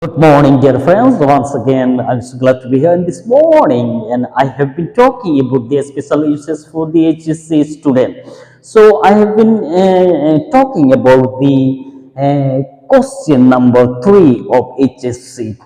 Good morning, dear friends. Once again, I'm so glad to be here in this morning, and I have been talking about the special uses for the HSC student. So, I have been talking about the question number 3 of HSC.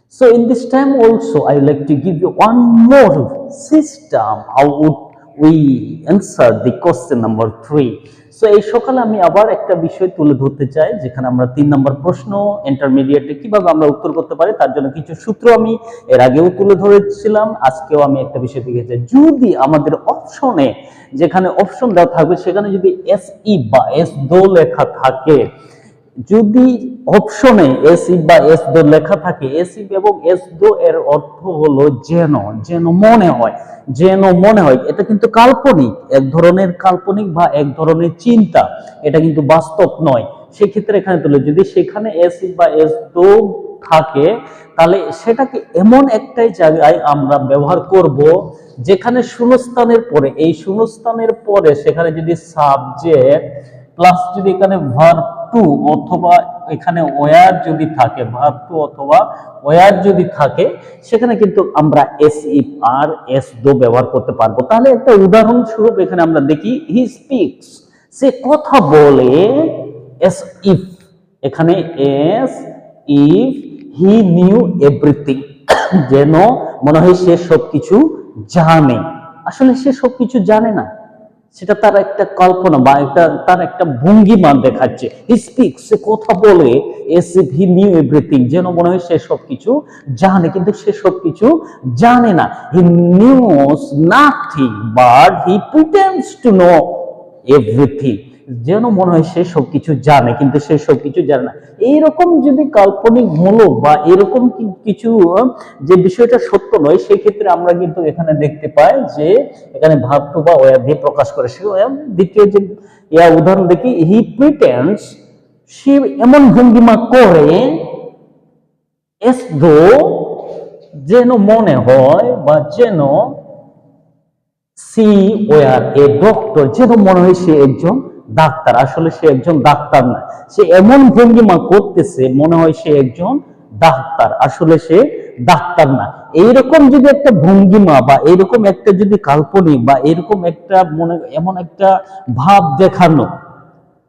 So, in this time also, I would like to give you one more system. How would we answer the question number 3? So এই সকালে আমি আবার একটা বিষয় তুলে ধরতে চাই, যেখানে আমরা 3 নম্বর প্রশ্ন ইন্টারমিডিয়েটে কিভাবে আমরা উত্তর করতে পারি তার জন্য কিছু সূত্র আমি এর আগেও তুলে ধরেছিলাম। আজকেও আমি একটা বিষয় দেখেছি, যদি আমাদের অপশনে যেখানে অপশন দেওয়া থাকবে সেখানে যদি এসই বা এস দো লেখা থাকে, যদি অপশনে এসি বা এস দো লেখা থাকে, এসি এবং এস দো এর অর্থ হলো যেন, যেন মনে হয়, যেন মনে হয়। এটা কিন্তু কাল্পনিক, এক ধরনের কাল্পনিক বা এক ধরনের চিন্তা, এটা কিন্তু বাস্তব নয়। সেক্ষেত্রে এখানে তুলে যদি সেখানে এসি বা এস দো থাকে, তাহলে সেটাকে এমন একটাই জায়গায় আমরা ব্যবহার করব যেখানে শূন্যস্থানের পরে, এই শূন্যস্থানের পরে সেখানে যদি সাবজেক্ট প্লাস যদি এখানে ভার্ব টু অথবা এখানে ওয়ার যদি থাকে, ভার্ব টু অথবা ওয়ার যদি থাকে, সেখানে কিন্তু আমরা এস ইফ আর এস দো ব্যবহার করতে পারবো। তাহলে একটা উদাহরণস্বরূপ এখানে আমরা দেখি, হি স্পিক্স, সে কথা বলে, এস ইফ, এখানে S if he knew everything, যেন মনে হয় সে সবকিছু জানে। আসলে সে সবকিছু জানে না, সেটা তার একটা কল্পনা বা তার একটা ভঙ্গিমা দেখাচ্ছে। হি স্পিক্স, সে কথা বলে, S if he knew everything, যেন মনে হয় সে সবকিছু জানে, কিন্তু সে সবকিছু জানে না। He knows nothing but he pretends to know everything, যেন মনে হয় সে সবকিছু জানে কিন্তু সে সবকিছু জানে না। এইরকম যদি কাল্পনিক মূলক বা এরকম কিছু যে বিষয়টা সত্য নয়, সেই ক্ষেত্রে আমরা কিন্তু এখানে দেখতে পাই যে এখানে ভাব টু বা ওয়া দিয়ে প্রকাশ করে। সে দ্বিতীয় যে উদাহরণ দেখি, হি প্রিটেন্ডস, সে এমন ভঙ্গিমা করে, এস দো, যেন মনে হয় বা যেন, সি ওয়ার এ ডক্টর, যেন মনে হয় সে একজন ডাক্তার। আসলে সে একজন ডাক্তার না, সে এমন ভঙ্গিমা করতেছে মনে হয় সে একজন ডাক্তার, আসলে সে ডাক্তার না। এইরকম যদি একটা ভঙ্গিমা বা এইরকম একটা যদি কাল্পনিক বা এরকম একটা মনে এমন একটা ভাব দেখানো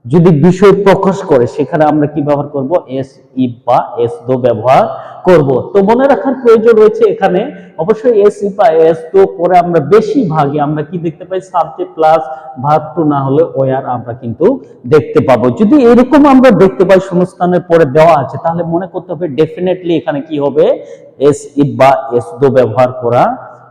যদি বিষয় প্রকাশ করে, সেখানে আমরা কি ব্যবহার করব? এস ইফ বা এস দো ব্যবহার করব। তো মনে রাখার প্রয়োজন রয়েছে এখানে অবশ্যই এস ইফ বা এস দো পরে আমরা বেশিরভাগই আমরা কি দেখতে পাই? সাবজেক্ট প্লাস ভার্ব টু না হলে ওয়ার আমরা কিন্তু দেখতে পাবো। যদি এরকম আমরা দেখতে পাই শূন্যস্থানের পরে দেওয়া আছে, তাহলে মনে করতে হবে ডেফিনেটলি এখানে কি হবে? এস ইফ বা এস দো ব্যবহার করা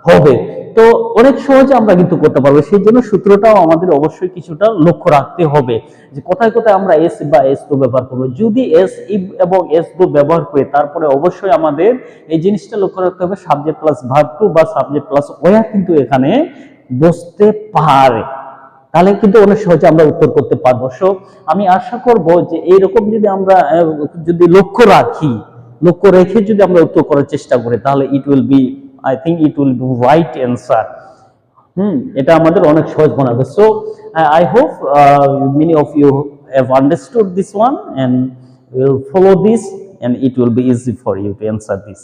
হবে। তো অনেক সহজে আমরা কিন্তু করতে পারবো, সেই জন্য সূত্রটাও আমাদের অবশ্যই কিছুটা লক্ষ্য রাখতে হবে যে কোথায় কোথায় আমরা এস বা এস দো ব্যবহার করবো। যদি এস ইফ এবং এস দো ব্যবহার করি, তারপরে অবশ্যই আমাদের এই জিনিসটা লক্ষ্য রাখতে হবে সাবজেক্ট প্লাস ভার্ব টু বা সাবজেক্ট প্লাস ওয়ার কিন্তু এখানে বসতে পারে, তাহলে কিন্তু অনেক সহজে আমরা উত্তর করতে পারবো। সো আমি আশা করব যে এইরকম যদি আমরা যদি লক্ষ্য রাখি, লক্ষ্য রেখে যদি আমরা উত্তর করার চেষ্টা করি, তাহলে it will be, I think it will be right answer. এটা আমাদের অনেক সহজ মনে হবে। So I hope many of you have understood this one and will follow this, and it will be easy for you to answer this.